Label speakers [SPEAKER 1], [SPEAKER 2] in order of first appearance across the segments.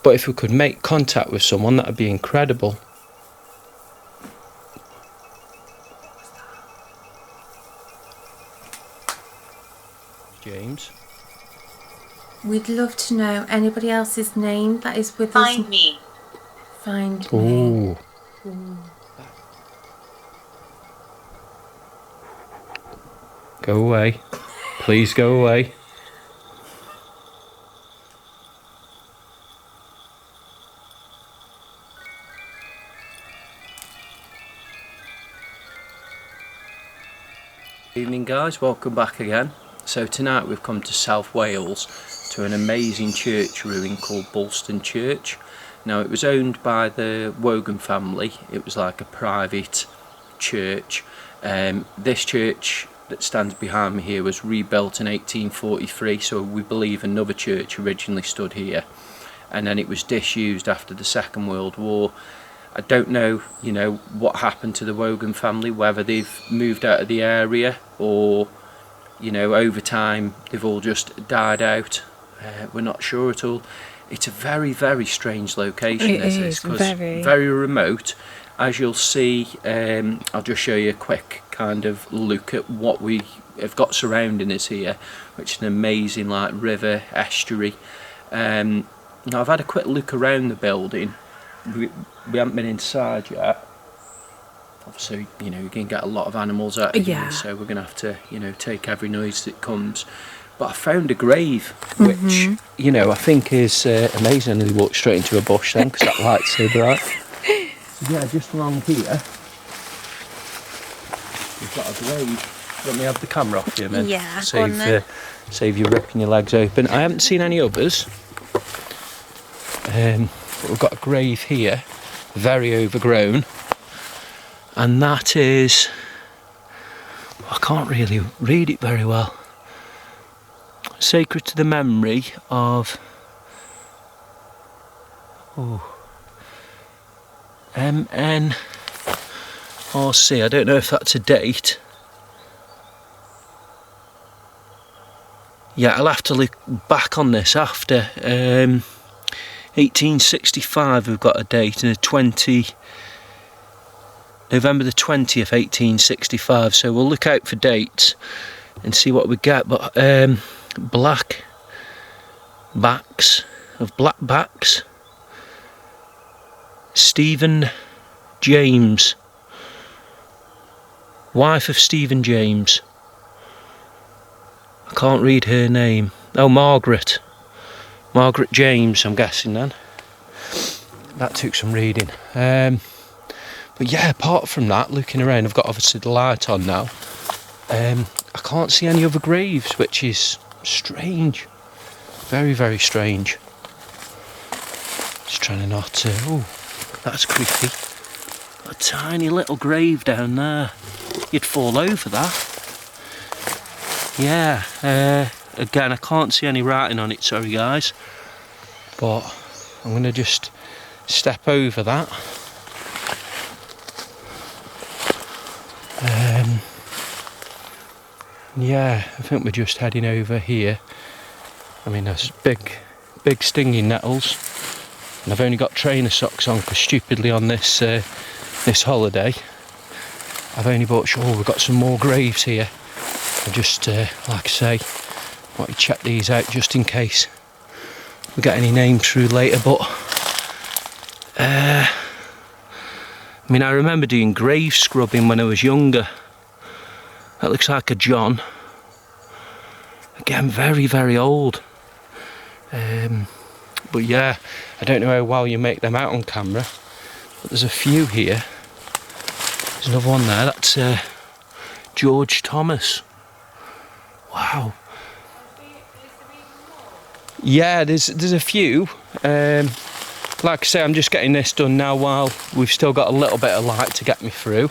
[SPEAKER 1] But if we could make contact with someone, that would be incredible. James.
[SPEAKER 2] We'd love to know anybody else's name that is with us.
[SPEAKER 3] Find me.
[SPEAKER 2] Find
[SPEAKER 1] Ooh.
[SPEAKER 2] me. Ooh.
[SPEAKER 1] Go away. Please go away. Evening guys, welcome back again. So tonight we've come to South Wales to an amazing church ruin called BOULSTON Church. Now it was owned by the Wogan family. It was like a private church. This church that stands behind me here was rebuilt in 1843, so we believe another church originally stood here, and then it was disused after the Second World War. I don't know, what happened to the Wogan family, whether they've moved out of the area or, over time they've all just died out. We're not sure at all. It's a very, very strange location.
[SPEAKER 2] It is,
[SPEAKER 1] very remote. As you'll see, I'll just show you a quick kind of look at what we have got surrounding us here, which is an amazing river, estuary. Now I've had a quick look around the building. We haven't been inside yet. Obviously, you can get a lot of animals out of here, so we're going to have to, take every noise that comes. But I found a grave, which, I think is amazing. And we walked straight into a bush then, because that light's so bright. Yeah, just along here, we've got a grave. Let me have the camera off you, man.
[SPEAKER 2] Yeah,
[SPEAKER 1] save you ripping your legs open. I haven't seen any others. But we've got a grave here, very overgrown, and that is, I can't really read it very well. Sacred to the memory of MNRC. I don't know if that's a date. Yeah, I'll have to look back on this after. 1865 we've got a date, and November the 20th 1865, so we'll look out for dates and see what we get. But black backs, Stephen James, wife of Stephen James. I can't read her name. Oh, Margaret James, I'm guessing then. That took some reading. But yeah, apart from that, looking around, I've got obviously the light on now. I can't see any other graves, which is strange. Very, very strange. Just trying to not... oh, that's creepy. A tiny little grave down there. You'd fall over that. Yeah, again, I can't see any writing on it, sorry guys. But I'm going to just step over that. Yeah, I think we're just heading over here. I mean, there's big stinging nettles, and I've only got trainer socks on because stupidly on this this holiday I've only bought. We've got some more graves here. I just, like I say, want to check these out just in case we get any names through later. But I mean, I remember doing grave scrubbing when I was younger. That looks like a John. Again, very, very old. But yeah, I don't know how well you make them out on camera. But there's a few here. There's another one there. That's George Thomas. Wow. Yeah, there's a few. Like I say, I'm just getting this done now while we've still got a little bit of light to get me through.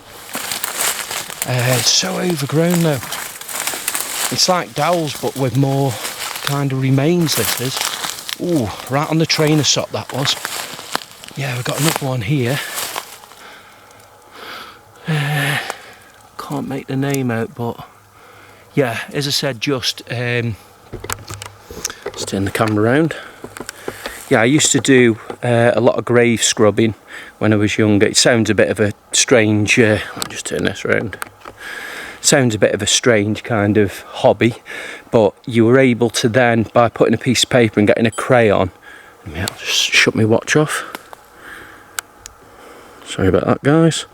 [SPEAKER 1] It's so overgrown though. It's like dowels but with more kind of remains, this is. Ooh, right on the trainer sock that was. Yeah, we've got another one here. Can't make the name out, but yeah, as I said, just let's turn the camera around. Yeah, I used to do a lot of grave scrubbing when I was younger. It sounds a bit of a strange, I'll just turn this around. Sounds a bit of a strange kind of hobby, but you were able to then, by putting a piece of paper and getting a crayon, I'll just shut my watch off. Sorry about that, guys.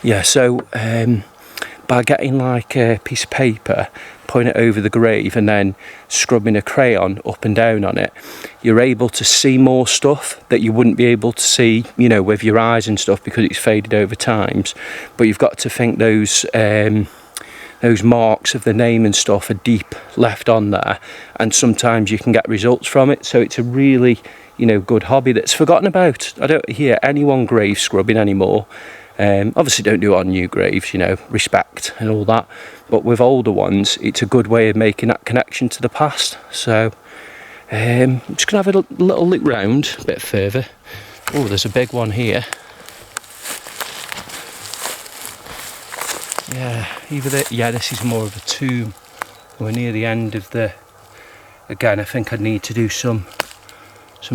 [SPEAKER 1] Yeah, so by getting like a piece of paper, putting it over the grave and then scrubbing a crayon up and down on it, you're able to see more stuff that you wouldn't be able to see, you know, with your eyes and stuff, because it's faded over times. But you've got to think those marks of the name and stuff are deep left on there, and sometimes you can get results from it. So it's a really, you know, good hobby that's forgotten about. I don't hear anyone grave scrubbing anymore. Obviously don't do it on new graves, you know, respect and all that, but with older ones it's a good way of making that connection to the past. So I'm just going to have a little look round a bit further. Oh, there's a big one here. Yeah, yeah, this is more of a tomb. We're near the end of the, again, I think I need to do some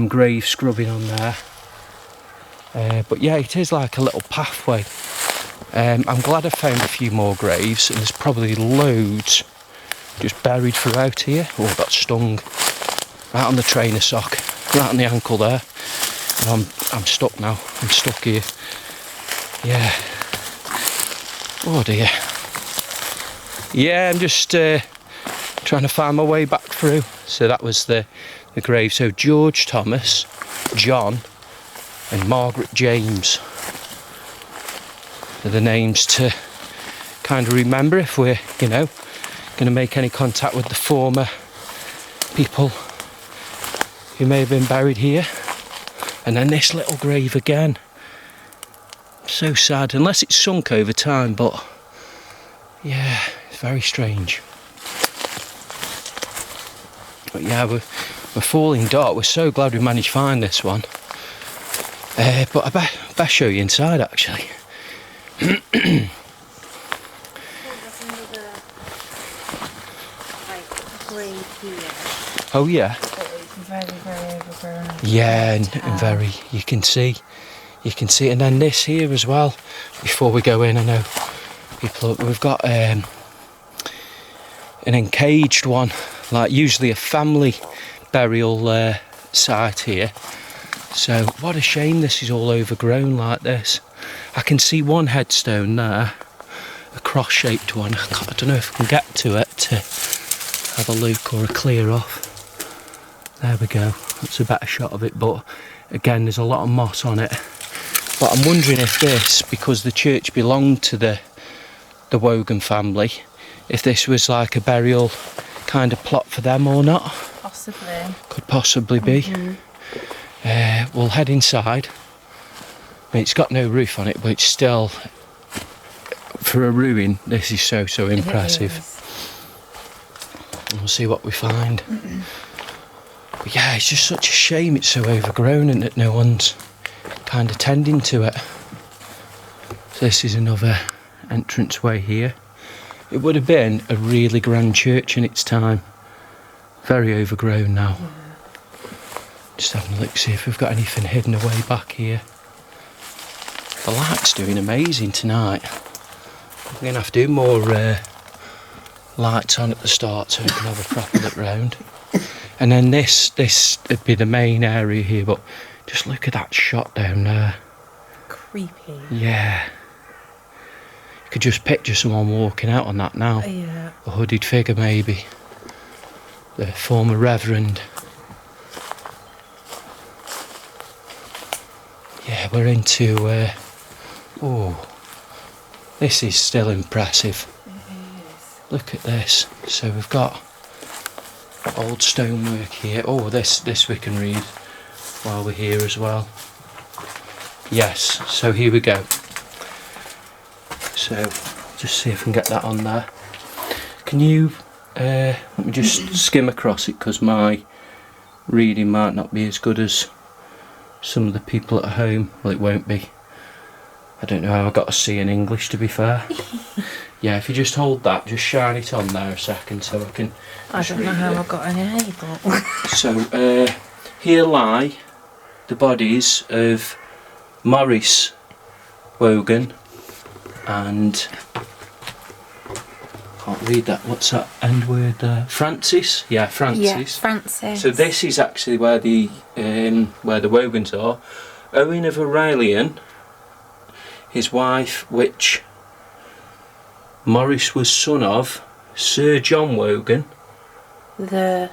[SPEAKER 1] grave scrubbing on there. But yeah, it is like a little pathway. I'm glad I found a few more graves, and there's probably loads just buried throughout here. Oh, I got stung right on the trainer sock, right on the ankle there. And I'm stuck now. I'm stuck here. Yeah. Oh dear. Yeah, I'm just trying to find my way back through. So that was the grave. So George Thomas, John, and Margaret James are the names to kind of remember if we're, you know, going to make any contact with the former people who may have been buried here. And then this little grave again. So sad, unless it's sunk over time, but yeah, it's very strange. But yeah, we're falling dark. We're so glad we managed to find this one. But I better show you inside, actually. Oh yeah.
[SPEAKER 2] But it's very, very overgrown.
[SPEAKER 1] Yeah, and very. You can see, and then this here as well. Before we go in, I know people. We've got an encaged one, like usually a family burial site here. So what a shame this is all overgrown like this. I can see one headstone there, a cross-shaped one. I don't know if I can get to it to have a look or a clear off. There we go, that's a better shot of it, but again there's a lot of moss on it. But I'm wondering if this, because the church belonged to the Wogan family, if this was like a burial kind of plot for them or not.
[SPEAKER 2] Possibly.
[SPEAKER 1] Could possibly be. Mm-hmm. We'll head inside. I mean, it's got no roof on it, but it's still, for a ruin, this is so impressive. And we'll see what we find. But yeah, it's just such a shame it's so overgrown and that no one's kind of tending to it. So this is another entranceway here. It would have been a really grand church in its time. Very overgrown now. Yeah. Just having a look, see if we've got anything hidden away back here. The light's doing amazing tonight. I'm going to have to do more lights on at the start so we can have a proper look round. And then this would be the main area here, but just look at that shot down there.
[SPEAKER 2] Creepy.
[SPEAKER 1] Yeah. You could just picture someone walking out on that now.
[SPEAKER 2] Yeah.
[SPEAKER 1] A hooded figure maybe. The former reverend. Yeah, we're into, oh, this is still impressive.
[SPEAKER 2] It is.
[SPEAKER 1] Look at this. So we've got old stonework here. Oh, this we can read while we're here as well. Yes, so here we go. So, just see if I can get that on there. Can you, let me just skim across it, because my reading might not be as good as some of the people at home. Well, it won't be. I don't know how I got a C in English, to be fair. Yeah, if you just hold that, just shine it on there a second so I can...
[SPEAKER 2] I don't know how I got any, but...
[SPEAKER 1] So, here lie the bodies of Maurice Wogan and... can't read that, what's that end word there? Francis? Yeah, Francis.
[SPEAKER 2] Yeah, Francis.
[SPEAKER 1] So this is actually where the Wogans are. Owen of Aurelian, his wife, which Maurice was son of, Sir John Wogan. The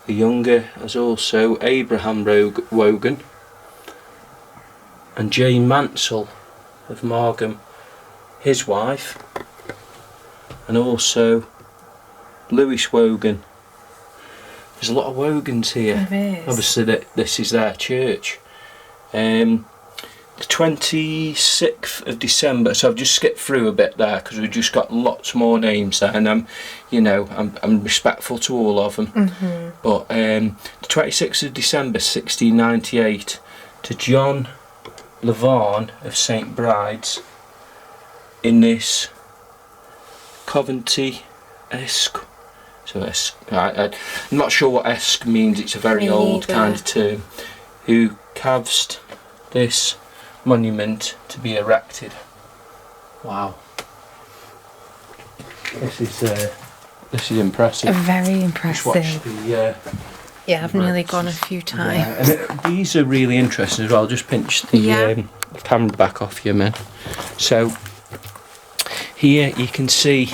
[SPEAKER 1] younger as also Abraham Wogan. And Jane Mansell of Margam, his wife. And also Lewis Wogan. There's a lot of Wogans here.
[SPEAKER 2] There is.
[SPEAKER 1] Obviously this is their church. The 26th of December, so I've just skipped through a bit there because we've just got lots more names there, and I'm respectful to all of them. But the 26th of December 1698 to John Levan of St Bride's in this Coventry-esque. So I'm not sure what esque means, it's a very old kind of term. Who caused this monument to be erected. Wow. This is impressive.
[SPEAKER 2] Very impressive.
[SPEAKER 1] Just watch the,
[SPEAKER 2] yeah, I've nearly gone a few times.
[SPEAKER 1] Yeah, and these are really interesting as well. Just pinch the camera back off you, man. So here you can see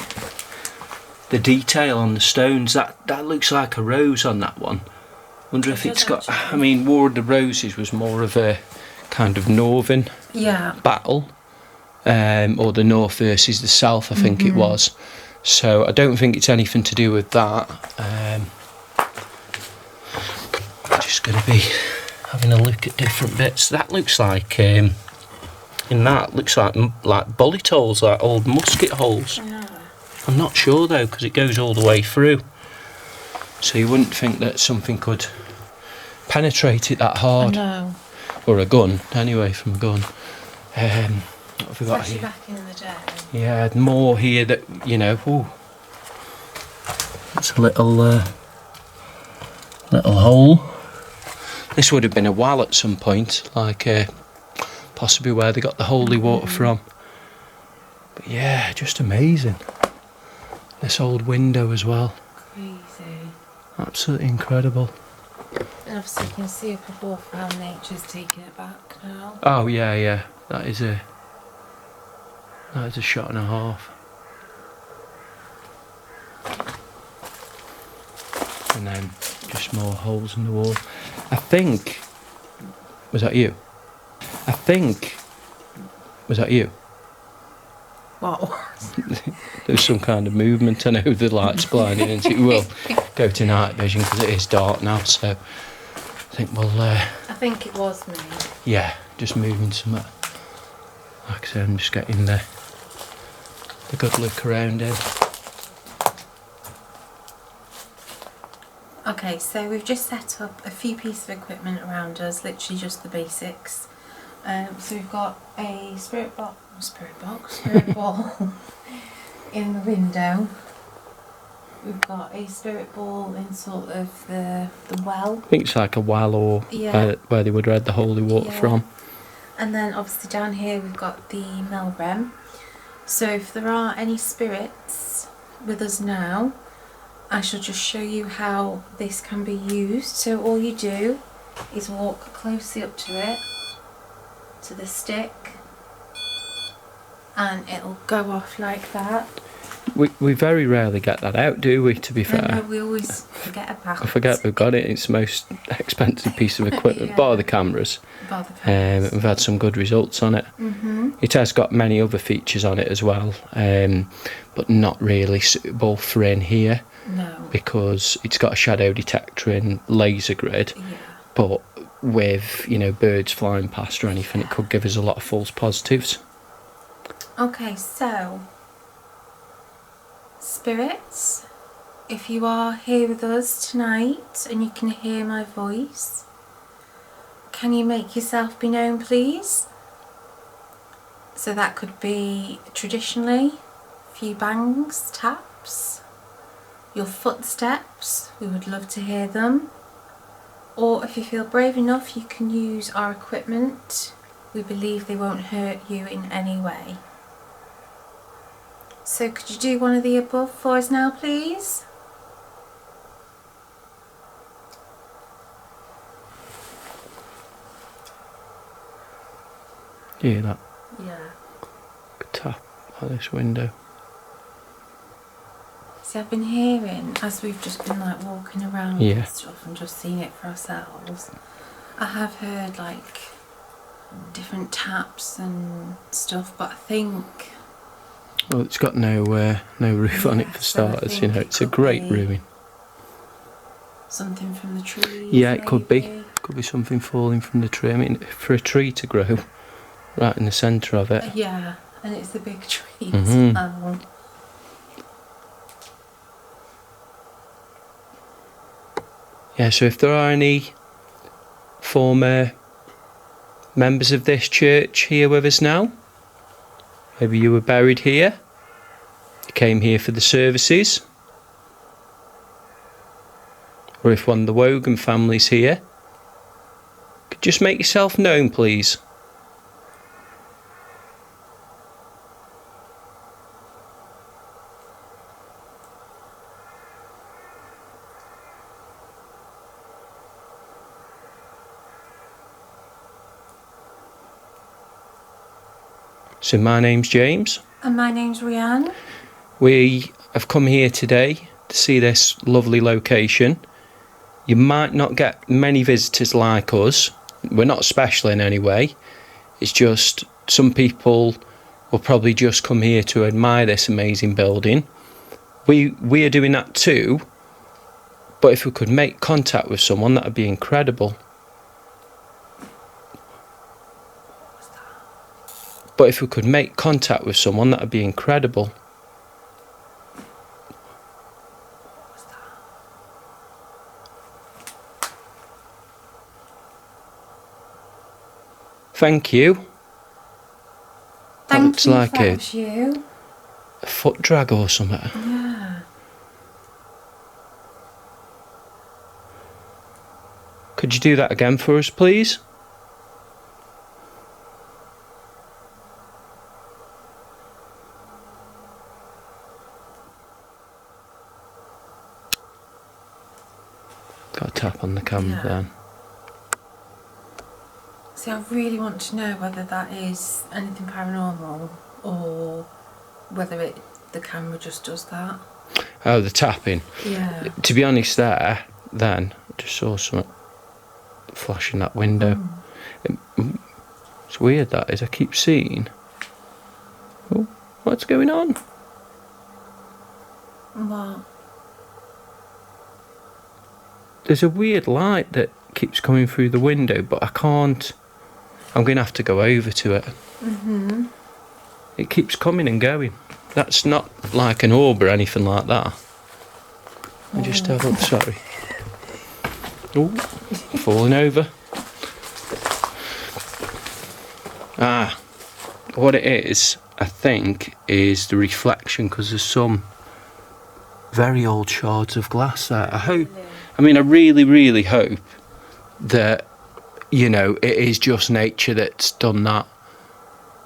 [SPEAKER 1] the detail on the stones. That looks like a rose on that one. Wonder if it's got. I mean, War of the Roses was more of a kind of northern battle, or the north versus the south, I think it was. So I don't think it's anything to do with that. Just going to be having a look at different bits. That looks like looks like bullet holes, like old musket holes. I'm not sure though, because it goes all the way through. So you wouldn't think that something could penetrate it that hard.
[SPEAKER 2] No.
[SPEAKER 1] Or a gun, anyway, from a gun. What have we got
[SPEAKER 2] Especially
[SPEAKER 1] here?
[SPEAKER 2] back in the day.
[SPEAKER 1] Yeah, more here that, ooh. It's a little hole. This would have been a well at some point, like possibly where they got the holy water from. But yeah, just amazing. This old window as well.
[SPEAKER 2] Crazy.
[SPEAKER 1] Absolutely incredible.
[SPEAKER 2] And obviously you can see up above how nature's taking it back now.
[SPEAKER 1] Oh yeah. That is a shot and a half. And then just more holes in the wall. I think, was that you? Was that you?
[SPEAKER 2] What?
[SPEAKER 1] There's some kind of movement. I know the light's blinding into it. Will go to night vision because it is dark now, so I think we'll
[SPEAKER 2] I think it was me.
[SPEAKER 1] yeah, just moving some. Like I said, I'm just getting the good look around in.
[SPEAKER 2] Okay, so we've just set up a few pieces of equipment around us, literally just the basics. So we've got a spirit ball in the window. We've got a spirit ball in sort of the well.
[SPEAKER 1] I think it's like a well or where they would read the holy water from.
[SPEAKER 2] And then obviously down here we've got the Melrem. So if there are any spirits with us now, I shall just show you how this can be used. So all you do is walk closely up to it, to the stick, and it'll go off like that.
[SPEAKER 1] We very rarely get that out, do we, to be fair?
[SPEAKER 2] No, we always forget about it.
[SPEAKER 1] I forget we've got it. It's the most expensive piece of equipment, bar the cameras. We've had some good results on it. It has got many other features on it as well, but not really suitable for in here.
[SPEAKER 2] No.
[SPEAKER 1] Because it's got a shadow detector and laser grid, but with birds flying past or anything, it could give us a lot of false positives.
[SPEAKER 2] Okay, so spirits, if you are here with us tonight and you can hear my voice, can you make yourself be known, please? So that could be traditionally few bangs, taps, your footsteps, we would love to hear them. Or if you feel brave enough, you can use our equipment. We believe they won't hurt you in any way. So could you do one of the above for us now, please?
[SPEAKER 1] You hear that?
[SPEAKER 2] Yeah.
[SPEAKER 1] Tap at this window.
[SPEAKER 2] See, I've been hearing, as we've just been like walking around and stuff and just seeing it for ourselves, I have heard like different taps and stuff, but I think...
[SPEAKER 1] Well, it's got no roof on it for starters, you know, it's a great ruin.
[SPEAKER 2] Something from the trees?
[SPEAKER 1] Yeah, it
[SPEAKER 2] maybe?
[SPEAKER 1] could be. Could be something falling from the tree. I mean, for a tree to grow right in the centre of it.
[SPEAKER 2] Yeah, and it's the big trees.
[SPEAKER 1] Mm-hmm. Yeah, so if there are any former members of this church here with us now, maybe you were buried here, you came here for the services, or if one of the Wogan families here, could you just make yourself known, please? So my name's James.
[SPEAKER 2] And my name's Rianne.
[SPEAKER 1] We have come here today to see this lovely location. You might not get many visitors like us. We're not special in any way. It's just some people will probably just come here to admire this amazing building. We are doing that too. But if we could make contact with someone, that would be incredible. But if we could make contact with someone, that would be incredible. Thank you.
[SPEAKER 2] Thank you,
[SPEAKER 1] like
[SPEAKER 2] that was you.
[SPEAKER 1] A foot drag or something.
[SPEAKER 2] Yeah.
[SPEAKER 1] Could you do that again for us, please? Got a tap on the camera then.
[SPEAKER 2] See, I really want to know whether that is anything paranormal or whether the camera just does that.
[SPEAKER 1] Oh, the tapping.
[SPEAKER 2] Yeah.
[SPEAKER 1] To be honest, then I just saw something flashing that window. It's weird that is. I keep seeing. Oh, what's going on?
[SPEAKER 2] What?
[SPEAKER 1] There's a weird light that keeps coming through the window, but I can't. I'm going to have to go over to it.
[SPEAKER 2] Mm-hmm.
[SPEAKER 1] It keeps coming and going. That's not like an orb or anything like that. I just have up, sorry. Oh, falling over. Ah, what it is, I think, is the reflection, because there's some very old shards of glass there. I really, really hope that, you know, it is just nature that's done that.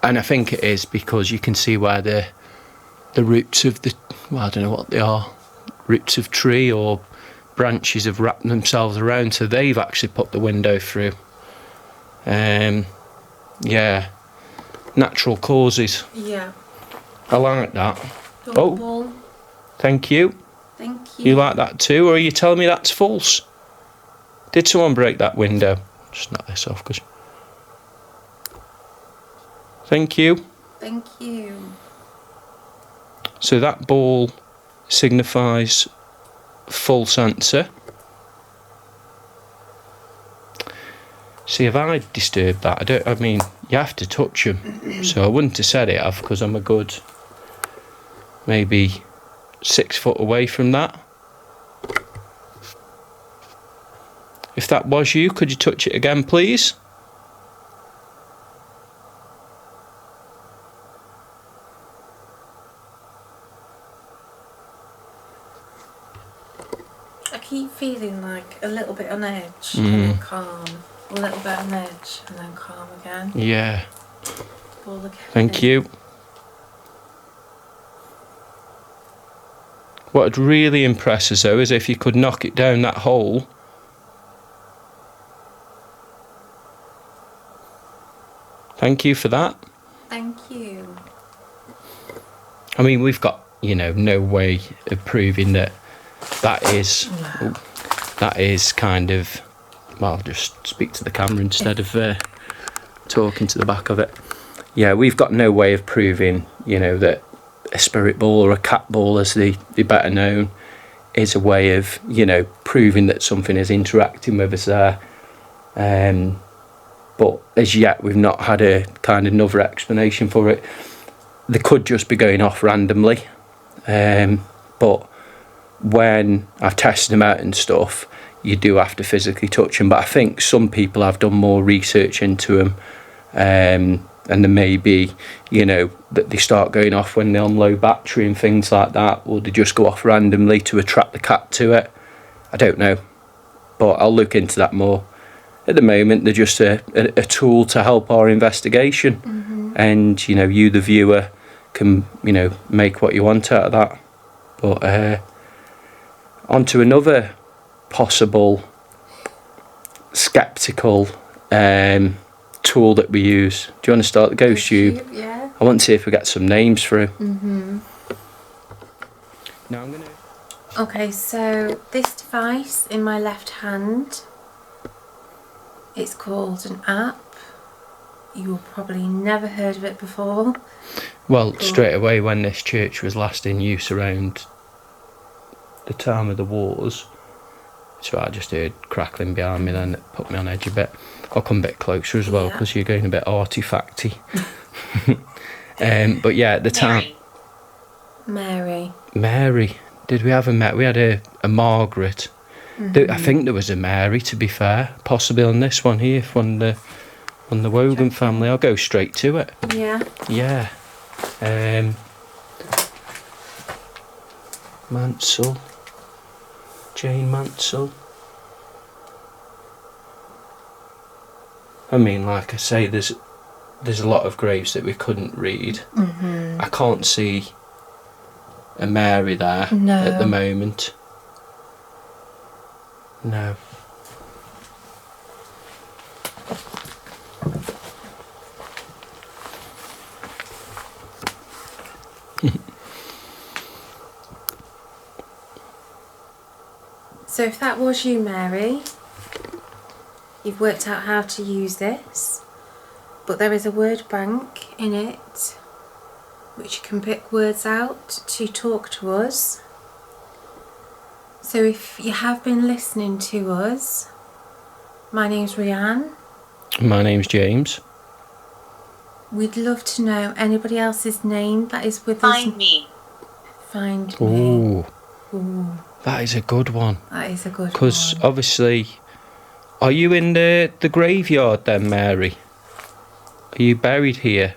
[SPEAKER 1] And I think it is, because you can see where the roots of I don't know what they are, roots of tree or branches have wrapped themselves around, so they've actually put the window through. Yeah, natural causes.
[SPEAKER 2] Yeah.
[SPEAKER 1] I like that.
[SPEAKER 2] Oh,
[SPEAKER 1] thank you.
[SPEAKER 2] Thank you.
[SPEAKER 1] You like that too, or are you telling me that's false? Did someone break that window? Just knock this off, because... Thank you.
[SPEAKER 2] Thank you.
[SPEAKER 1] So that ball signifies full sensor. See, if I disturbed that, you have to touch them. So I wouldn't have said it, because I'm a good, maybe 6 foot away from that. If that was you, could you touch it again, please?
[SPEAKER 2] like a little bit on edge and then calm. A little bit on edge and then calm again.
[SPEAKER 1] Yeah.
[SPEAKER 2] Pull the
[SPEAKER 1] Thank you. What would really impress us though is if you could knock it down that hole. Thank you for that.
[SPEAKER 2] Thank you.
[SPEAKER 1] I mean, we've got, you know, no way of proving that is kind of, well, I'll just speak to the camera instead of talking to the back of it. Yeah, we've got no way of proving, you know, that a spirit ball or a cat ball, as they're better known, is a way of, you know, proving that something is interacting with us there. But as yet, we've not had a kind of another explanation for it. They could just be going off randomly. But when I've tested them out and stuff, you do have to physically touch them. But I think some people have done more research into them. And there may be, you know, that they start going off when they're on low battery and things like that, or they just go off randomly to attract the cat to it. I don't know, but I'll look into that more. At the moment, they're just a tool to help our investigation, and, you know, you, the viewer, can, you know, make what you want out of that. But on to another possible sceptical tool that we use. Do you want to start the ghost tube?
[SPEAKER 2] Yeah.
[SPEAKER 1] I want to see if we get some names through. Now I'm gonna.
[SPEAKER 2] Okay, so this device in my left hand, it's called an app. You've probably never heard of it before.
[SPEAKER 1] Well, straight away when this church was last in use around the time of the wars, so I just heard crackling behind me, then it put me on edge a bit. I'll come a bit closer as well because you're going a bit artifacty. But yeah, at the time... Mary. Did we have a Mary? We had a Margaret. I think there was a Mary, to be fair. Possibly on this one here, from the Wogan family. I'll go straight to it.
[SPEAKER 2] Yeah.
[SPEAKER 1] Yeah. Mansell. Jane Mansell. I mean, like I say, there's a lot of graves that we couldn't read. I can't see a Mary there at the moment. No.
[SPEAKER 2] So if that was you, Mary, you've worked out how to use this, but there is a word bank in it which you can pick words out to talk to us. So if you have been listening to us, my name's Rianne.
[SPEAKER 1] My name's James.
[SPEAKER 2] We'd love to know anybody else's name that is with us.
[SPEAKER 3] Find me.
[SPEAKER 2] Find me.
[SPEAKER 1] Ooh. That is a good one.
[SPEAKER 2] That is a good one.
[SPEAKER 1] Because obviously, are you in the graveyard then, Mary? Are you buried here?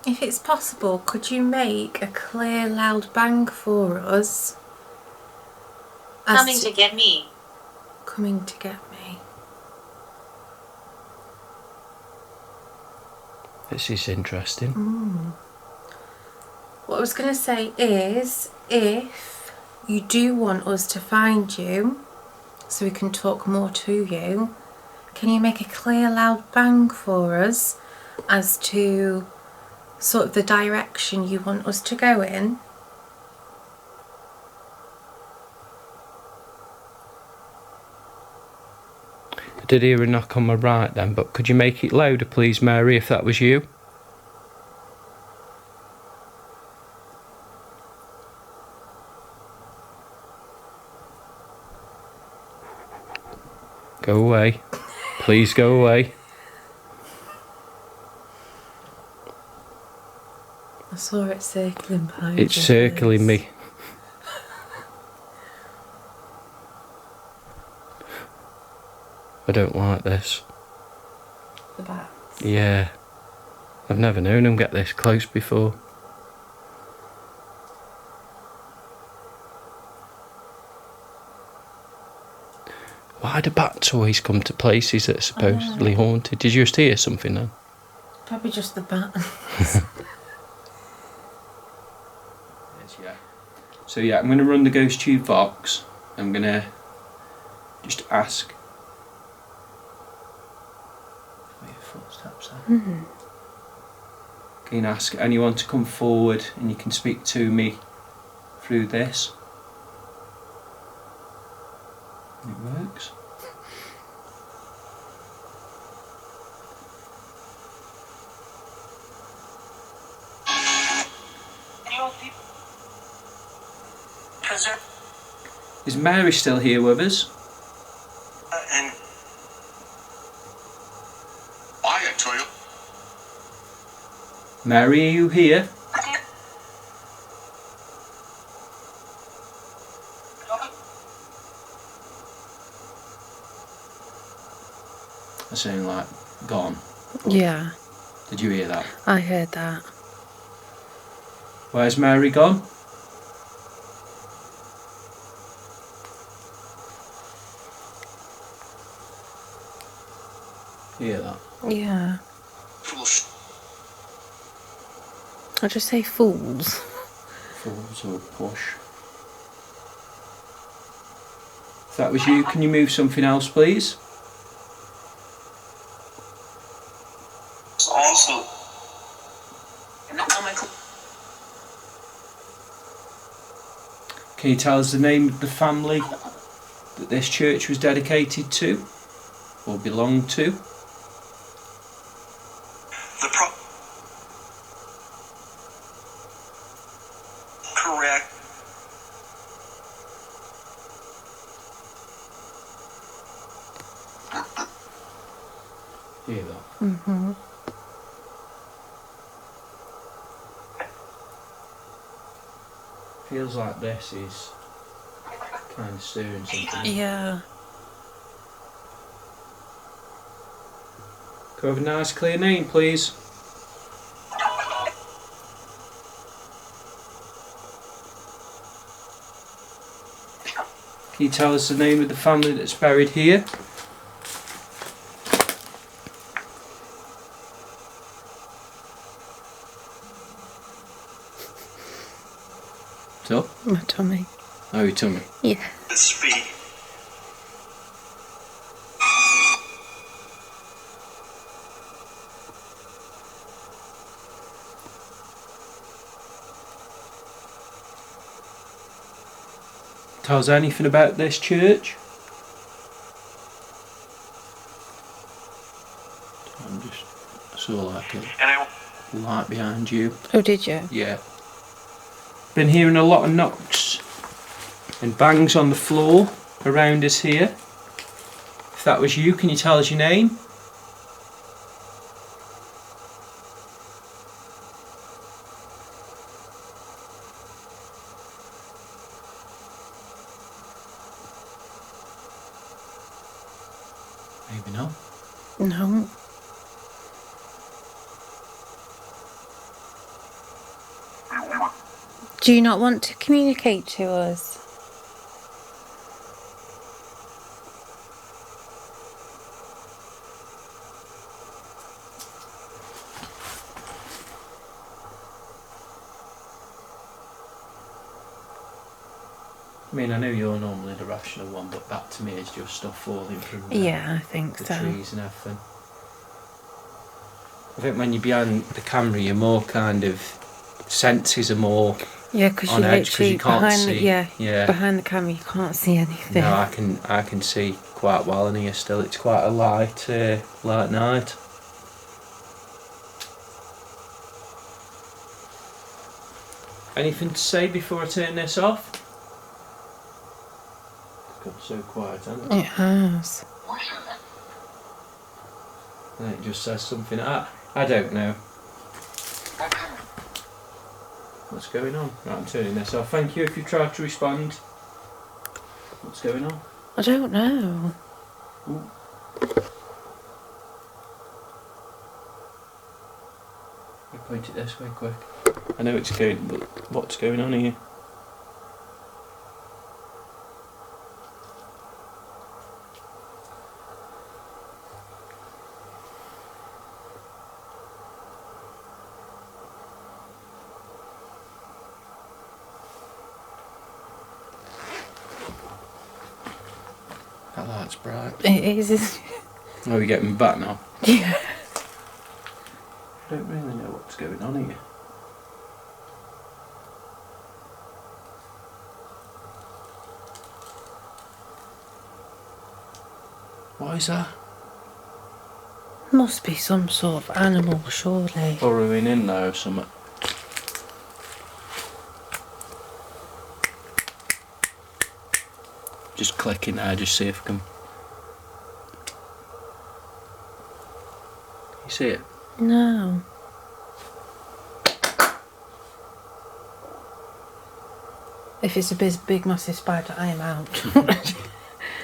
[SPEAKER 2] If it's possible, could you make a clear, loud bang for us?
[SPEAKER 3] Coming to get me.
[SPEAKER 2] Coming to get me.
[SPEAKER 1] This is interesting.
[SPEAKER 2] What I was going to say is, if you do want us to find you, so we can talk more to you, can you make a clear, loud bang for us as to sort of the direction you want us to go in?
[SPEAKER 1] I did hear a knock on my right then, but could you make it louder please, Mary, if that was you? Go away. Please go away.
[SPEAKER 2] I saw it circling behind
[SPEAKER 1] It's
[SPEAKER 2] us.
[SPEAKER 1] circling me. I don't like this.
[SPEAKER 2] The bats.
[SPEAKER 1] Yeah. I've never known them get this close before. Why do bats always come to places that are supposedly haunted? Did you just hear something then?
[SPEAKER 2] Probably just the bat.
[SPEAKER 1] Yeah. So yeah, I'm going to run the ghost tube box. I'm going to just ask. Wait, footsteps there.
[SPEAKER 2] Mm-hmm.
[SPEAKER 1] Can ask anyone to come forward and you can speak to me through this. It works. Is Mary still here with us?
[SPEAKER 4] And I tell you.
[SPEAKER 1] Mary, are you here? I sound like gone.
[SPEAKER 2] Yeah,
[SPEAKER 1] Did you hear that?
[SPEAKER 2] I heard that.
[SPEAKER 1] Where's Mary gone? Hear that?
[SPEAKER 2] Yeah. I'll just say fools.
[SPEAKER 1] Fools or push. If that was you, can you move something else, please?
[SPEAKER 4] Also,
[SPEAKER 1] Can you tell us the name of the family that this church was dedicated to or belonged to?
[SPEAKER 4] correct.
[SPEAKER 1] Hear that?
[SPEAKER 2] Mm-hmm.
[SPEAKER 1] Feels like this is kind of stirring something.
[SPEAKER 2] Yeah.
[SPEAKER 1] Can I have a nice clear name, please? Can you tell us the name of the family that's buried here? So?
[SPEAKER 2] My tummy.
[SPEAKER 1] Oh, your tummy.
[SPEAKER 2] Yeah.
[SPEAKER 4] Speak.
[SPEAKER 1] Tell us anything about this church? I saw like a light behind you.
[SPEAKER 2] Oh, did you?
[SPEAKER 1] Yeah. Been hearing a lot of knocks and bangs on the floor around us here. If that was you, can you tell us your name? Maybe not.
[SPEAKER 2] No. Do you not want to communicate to us?
[SPEAKER 1] I mean, I know you're normally the rational one, but that to me is just stuff falling from
[SPEAKER 2] Yeah, I think
[SPEAKER 1] the
[SPEAKER 2] so.
[SPEAKER 1] trees and everything. I think when you're behind the camera, you're more kind of senses are more
[SPEAKER 2] Yeah, because
[SPEAKER 1] on
[SPEAKER 2] you're
[SPEAKER 1] edge because
[SPEAKER 2] literally
[SPEAKER 1] you can't
[SPEAKER 2] behind
[SPEAKER 1] see.
[SPEAKER 2] yeah, behind the camera, you can't see anything.
[SPEAKER 1] No, I can see quite well in here still. It's quite a light night. Anything to say before I turn this off? It's got so quiet, hasn't it?
[SPEAKER 2] It has.
[SPEAKER 1] And it just says something. I don't know. What's going on? Right, I'm turning this off. Thank you if you tried to respond. What's going on?
[SPEAKER 2] I don't know.
[SPEAKER 1] Ooh. Point it this way, quick. I know it's going, but what's going on here? That light's bright.
[SPEAKER 2] It is.
[SPEAKER 1] Oh, we're getting back now.
[SPEAKER 2] Yeah.
[SPEAKER 1] I don't really know what's going on here. What is that?
[SPEAKER 2] Must be some sort of animal, surely.
[SPEAKER 1] Burrowing in there or something. Just clicking there, just see if I can. You see it?
[SPEAKER 2] No. If it's a big massive spider, I am out.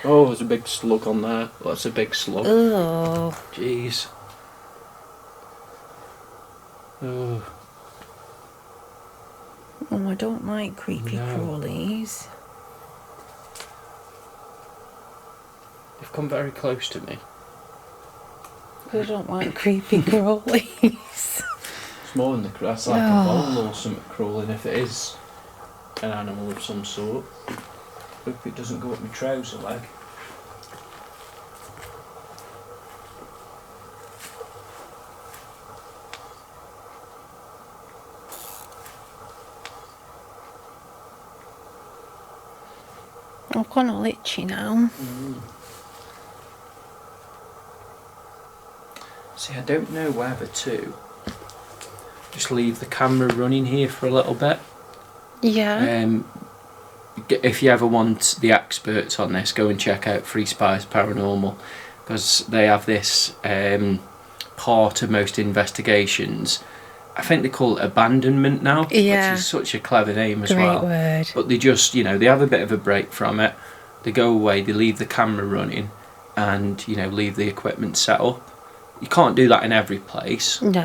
[SPEAKER 1] Oh, there's a big slug on there. Oh, that's a big slug.
[SPEAKER 2] Oh.
[SPEAKER 1] Jeez. Oh.
[SPEAKER 2] Oh, I don't like creepy crawlies.
[SPEAKER 1] You've come very close to me.
[SPEAKER 2] I don't like creepy crawlies.
[SPEAKER 1] It's more than that's like a vole or something crawling if it is an animal of some sort. Hope it doesn't go up my trouser leg.
[SPEAKER 2] I'm kind of itchy now.
[SPEAKER 1] See, I don't know whether to just leave the camera running here for a little bit.
[SPEAKER 2] Yeah.
[SPEAKER 1] If you ever want the experts on this, go and check out Free Spies Paranormal, because they have this part of most investigations. I think they call it abandonment now, which is such a clever name as well.
[SPEAKER 2] Great word.
[SPEAKER 1] But they just, they have a bit of a break from it. They go away, they leave the camera running, and leave the equipment set up. You can't do that in every place.
[SPEAKER 2] No.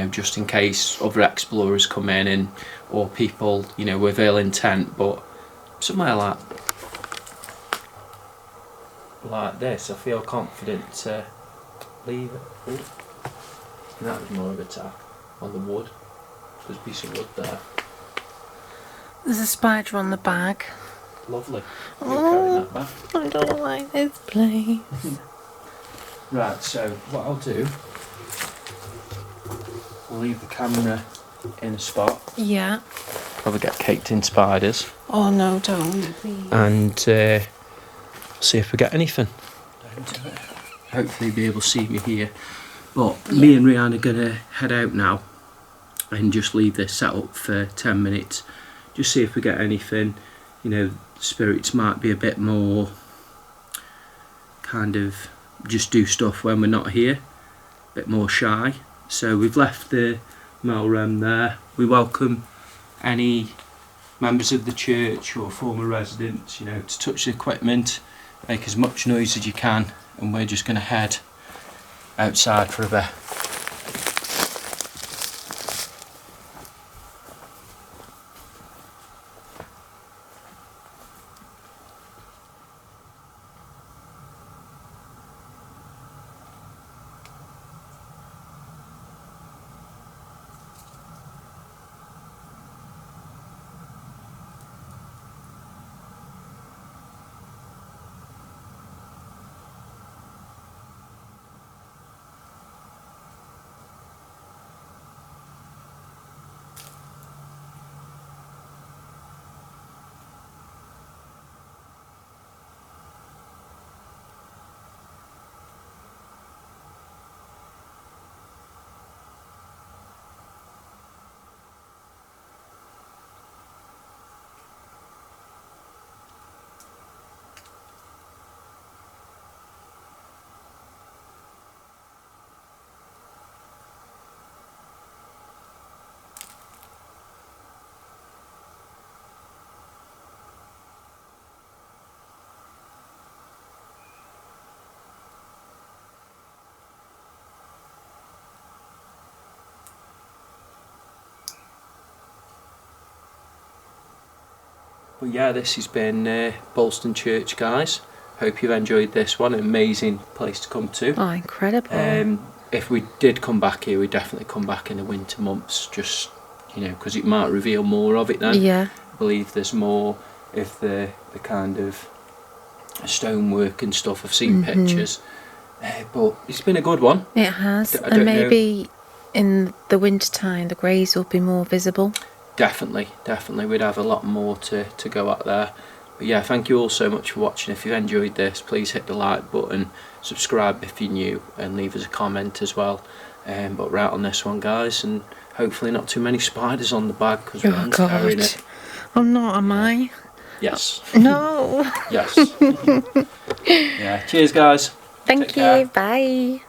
[SPEAKER 1] Just in case other explorers come in or people, with ill intent. But somewhere like this, I feel confident to leave it. Ooh. And that was more of a tap on the wood. There's a piece of wood there.
[SPEAKER 2] There's a spider on the bag.
[SPEAKER 1] Lovely. Carrying that back.
[SPEAKER 2] I don't like this place.
[SPEAKER 1] Right, so what I'll do, I'll leave the camera in a spot.
[SPEAKER 2] Yeah.
[SPEAKER 1] Probably get caked in spiders.
[SPEAKER 2] Oh no, don't, please.
[SPEAKER 1] And see if we get anything. Hopefully be able to see me here. But me and Rihanna are going to head out now and just leave this set up for 10 minutes. Just see if we get anything. Spirits might be a bit more kind of just do stuff when we're not here, a bit more shy. So we've left the Melrem there. We welcome any members of the church or former residents, to touch the equipment, make as much noise as you can, and we're just going to head outside for a bit. But yeah, this has been BOULSTON Church, guys. Hope you've enjoyed this one. An amazing place to come to.
[SPEAKER 2] Oh, incredible.
[SPEAKER 1] If we did come back here, we'd definitely come back in the winter months, just, you know, because it might reveal more of it then.
[SPEAKER 2] Yeah.
[SPEAKER 1] I believe there's more if the kind of stonework and stuff. I've seen pictures. But it's been a good one.
[SPEAKER 2] It has.
[SPEAKER 1] I
[SPEAKER 2] And
[SPEAKER 1] don't
[SPEAKER 2] maybe in the winter time the greys will be more visible.
[SPEAKER 1] Definitely. We'd have a lot more to go at there. But yeah, thank you all so much for watching. If you enjoyed this, please hit the like button, subscribe if you're new, and leave us a comment as well. But we're out on this one, guys, and hopefully not too many spiders on the bag, because we're carrying it.
[SPEAKER 2] I'm not, am I?
[SPEAKER 1] Yes.
[SPEAKER 2] No.
[SPEAKER 1] Yes. Yeah. Cheers, guys.
[SPEAKER 2] Thank
[SPEAKER 1] Take care.
[SPEAKER 2] you. Bye.